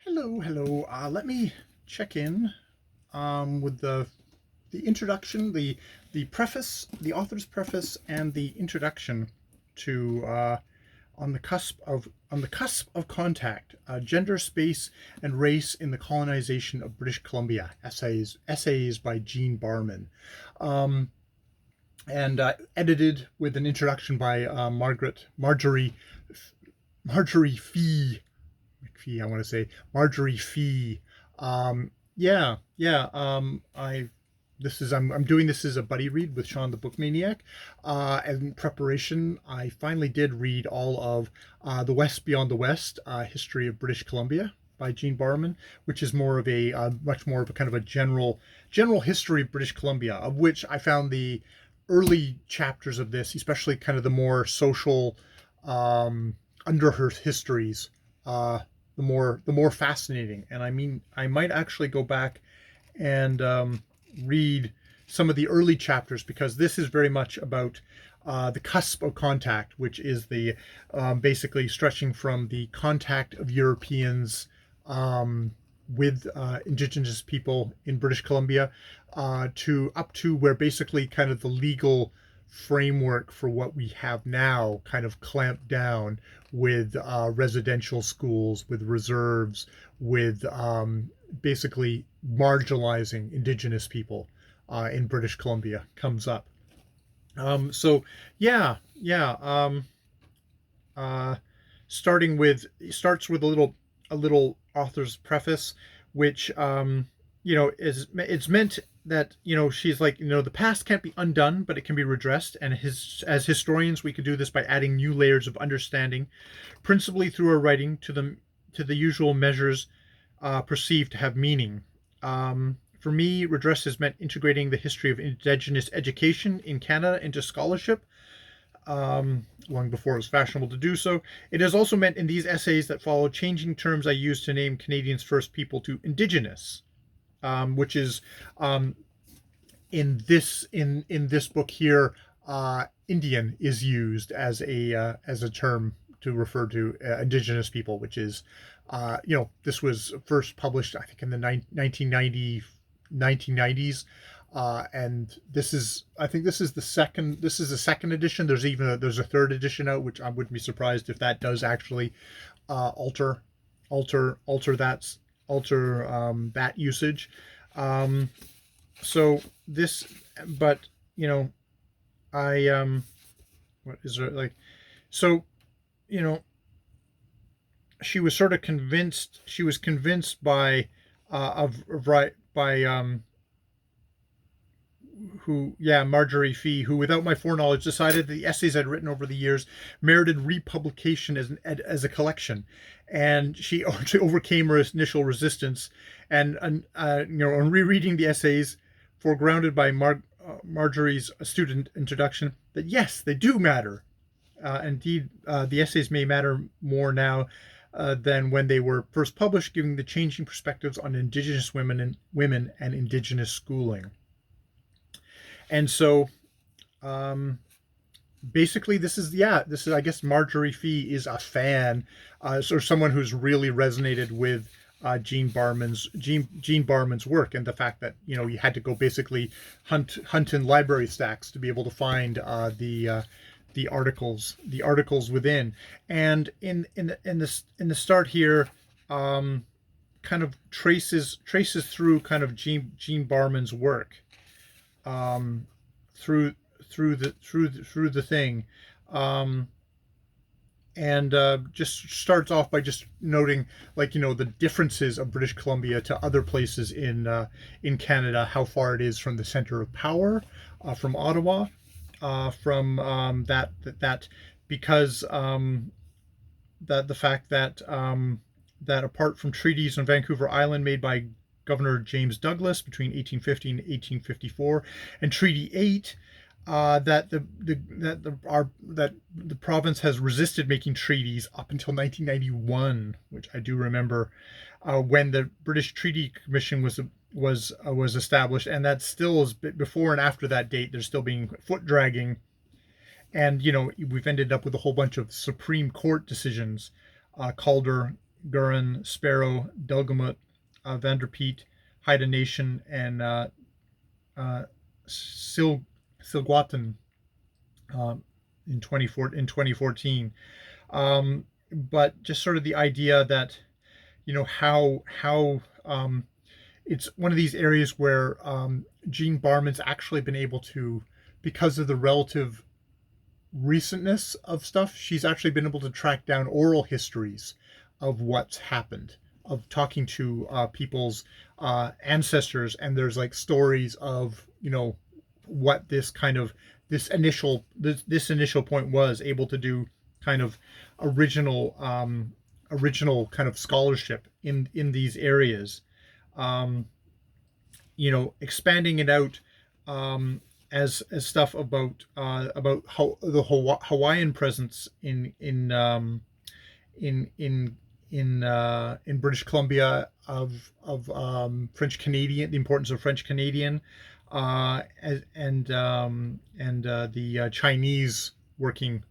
Hello. Let me check in with the introduction, the preface, the author's preface, and the introduction to on the cusp of contact, gender, space, and race in the colonization of British Columbia. Essays by Jean Barman, and edited with an introduction by Marjorie Fee. I want to say Marjorie Fee. I I'm doing this as a buddy read with Sean the Book Maniac. In preparation, I finally did read all of The West Beyond the West, History of British Columbia by Jean Barman, which is more of a much more of a kind of a general history of British Columbia, of which I found the early chapters of this, especially kind of the more social under her histories, the more fascinating. And I mean, I might actually go back and read some of the early chapters, because this is very much about the cusp of contact, which is the basically stretching from the contact of Europeans with Indigenous people in British Columbia to up to where basically kind of the legal framework for what we have now kind of clamped down with residential schools, with reserves, with basically marginalizing Indigenous people in British Columbia comes up. So yeah, yeah. Starts with a little author's preface, which it's meant that she's like, the past can't be undone, but it can be redressed, and as historians we can do this by adding new layers of understanding, principally through our writing, to the usual measures perceived to have meaning. For me, redress has meant integrating the history of Indigenous education in Canada into scholarship, long before it was fashionable to do so. It has also meant in these essays that follow changing terms I use to name Canadians' first people to Indigenous, which is in this book here, Indian is used as a term to refer to Indigenous people, which is this was first published, I think, in the 1990s. And I think this is the second edition. There's a third edition out, which I wouldn't be surprised if that does actually alter that usage. So this, but what is it like? So she was sort of convinced. She was convinced by Marjorie Fee, who, without my foreknowledge, decided that the essays I'd written over the years merited republication as a collection, and she overcame her initial resistance, and on rereading the essays, foregrounded by Marjorie's student introduction, that yes, they do matter. Indeed, the essays may matter more now than when they were first published, giving the changing perspectives on Indigenous women and Indigenous schooling. And so, basically, this is I guess Marjorie Fee is a fan, or someone who's really resonated with Jean Barman's work, and the fact that you had to go basically hunt in library stacks to be able to find the articles within. And in the start here, kind of traces through kind of Jean Barman's work, through the thing, and just starts off by just noting, like, the differences of British Columbia to other places in Canada, how far it is from the center of power, from Ottawa, from that because that the fact that that apart from treaties on Vancouver Island made by Governor James Douglas between 1850 and 1854, and Treaty 8, that the province has resisted making treaties up until 1991, which I do remember, when the British Treaty Commission was established, and that still is before and after that date. There's still being foot dragging, and we've ended up with a whole bunch of Supreme Court decisions, Calder Gurren, Sparrow, Delgamut, Vanderpeet, Haida Nation, and Silguatan in 2014. But just sort of the idea that how it's one of these areas where Jean Barman's actually been able to, because of the relative recentness of stuff, she's actually been able to track down oral histories of what's happened, of talking to people's ancestors, and there's like stories of what this initial point was able to do, kind of original original kind of scholarship in these areas, um, expanding it out, as stuff about how the Hawaiian presence in British Columbia, of French Canadian, the importance of French Canadian, and the Chinese working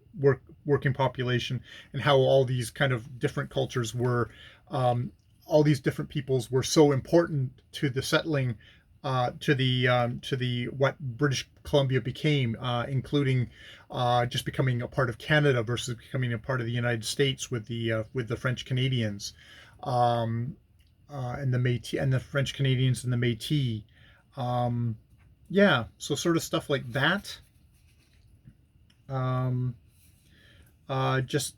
population, and how all these kind of different cultures were, all these different peoples were so important to the settling, to the what British Columbia became, including just becoming a part of Canada versus becoming a part of the United States with the French Canadians, and the Métis, and the French Canadians and the Métis. Yeah, so sort of stuff like that. Um, just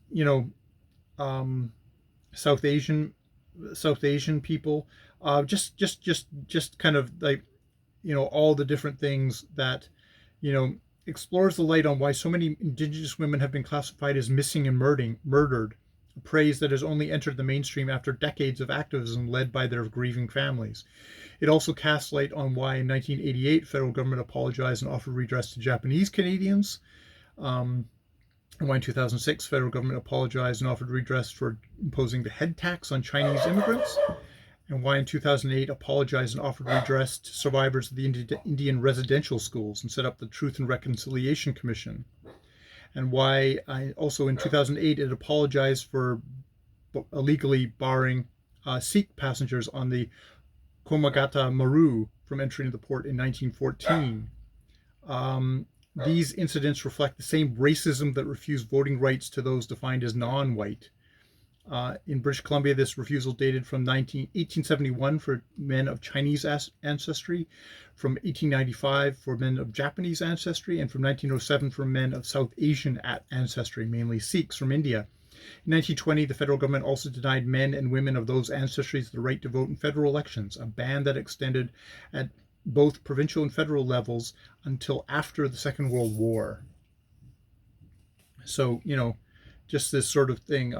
um, South Asian South Asian people, just kind of like, all the different things that, explores the light on why so many Indigenous women have been classified as missing and murdered, a praise that has only entered the mainstream after decades of activism led by their grieving families. It also casts light on why in 1988 federal government apologized and offered redress to Japanese Canadians, and why in 2006 federal government apologized and offered redress for imposing the head tax on Chinese immigrants, and why in 2008 apologized and offered redress to survivors of the Indian residential schools and set up the Truth and Reconciliation Commission, and why also in 2008 it apologized for illegally barring Sikh passengers on the Komagata Maru from entering the port in 1914. These incidents reflect the same racism that refused voting rights to those defined as non-white. In British Columbia, this refusal dated from 1871 for men of Chinese ancestry, from 1895 for men of Japanese ancestry, and from 1907 for men of South Asian ancestry, mainly Sikhs from India. In 1920, the federal government also denied men and women of those ancestries the right to vote in federal elections, a ban that extended at both provincial and federal levels until after the Second World War. So, just this sort of thing.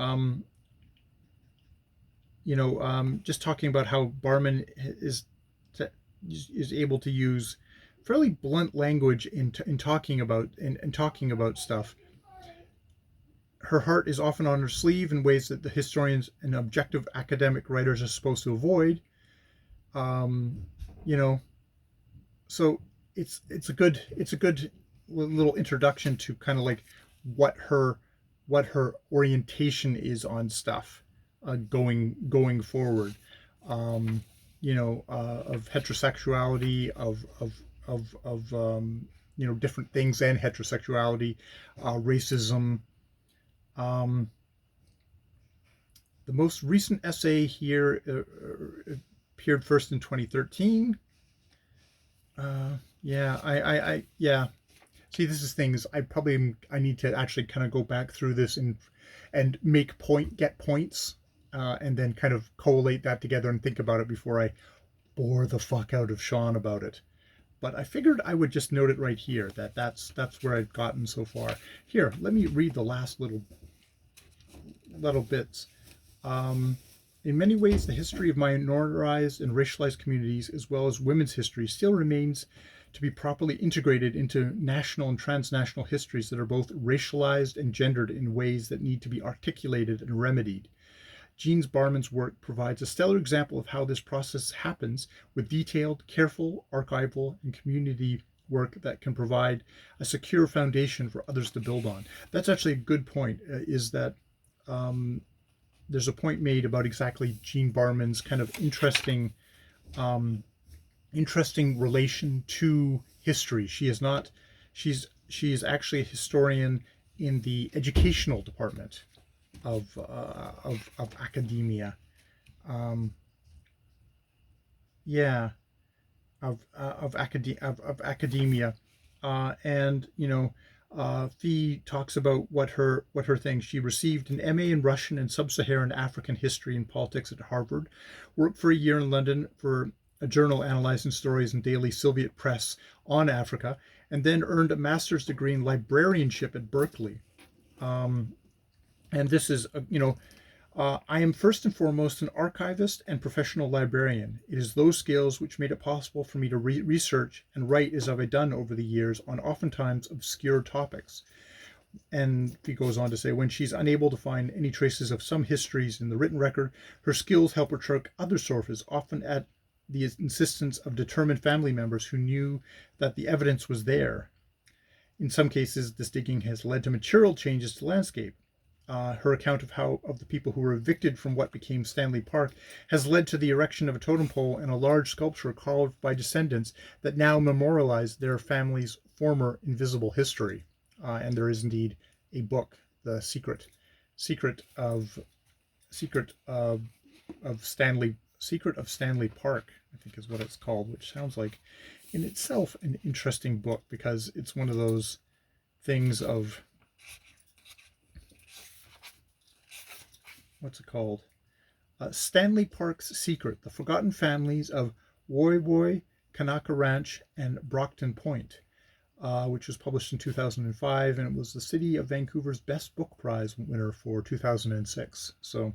Just talking about how Barman is able to use fairly blunt language in talking about stuff. Her heart is often on her sleeve in ways that the historians and objective academic writers are supposed to avoid. So it's a good little introduction to kind of like what her orientation is on stuff, going forward, of heterosexuality, of different things, and heterosexuality, racism. The most recent essay here appeared first in 2013. Yeah. See, this is things I need to actually kind of go back through this and get points, and then kind of collate that together and think about it before I bore the fuck out of Sean about it. But I figured I would just note it right here, that's where I've gotten so far. Here, let me read the last little bits. In many ways, the history of minoritized and racialized communities, as well as women's history, still remains to be properly integrated into national and transnational histories that are both racialized and gendered in ways that need to be articulated and remedied. Jean Barman's work provides a stellar example of how this process happens, with detailed, careful, archival, and community work that can provide a secure foundation for others to build on. That's actually a good point, is that there's a point made about exactly Jean Barman's kind of interesting relation to history. She is not, she is actually a historian in the educational department of academia. Um, yeah, of academia, and Fee talks about what her thing. She received an MA in Russian and Sub-Saharan African history and politics at Harvard, worked for a year in London for a journal analyzing stories in daily Soviet press on Africa, and then earned a master's degree in librarianship at Berkeley. Um, and this is, I am first and foremost an archivist and professional librarian. It is those skills which made it possible for me to research and write as I've done over the years on oftentimes obscure topics. And he goes on to say, when she's unable to find any traces of some histories in the written record, her skills help her track other sources, often at the insistence of determined family members who knew that the evidence was there. In some cases, this digging has led to material changes to landscape. Her account of the people who were evicted from what became Stanley Park has led to the erection of a totem pole and a large sculpture carved by descendants that now memorialize their family's former invisible history. And there is indeed a book, The Secret of Stanley Park, I think is what it's called, which sounds like in itself an interesting book, because it's one of those things of, what's it called? Stanley Park's Secret, The Forgotten Families of Woy Woy, Kanaka Ranch, and Brockton Point, which was published in 2005, and it was the City of Vancouver's Best Book Prize winner for 2006. So,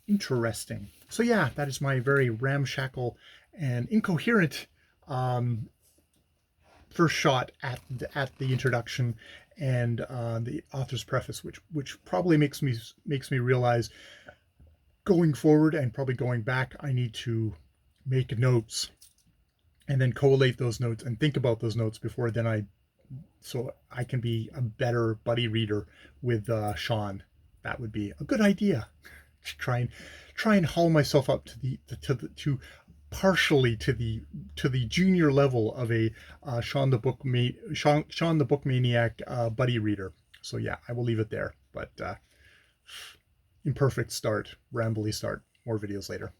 interesting. So yeah, that is my very ramshackle and incoherent first shot at the introduction and the author's preface, which probably makes me realize going forward and probably going back, I need to make notes and then collate those notes and think about those notes before then so I can be a better buddy reader with Sean. That would be a good idea. Try and haul myself up to partially to the junior level of a Sean the Book Maniac buddy reader. So yeah, I will leave it there. But imperfect start, rambly start. More videos later.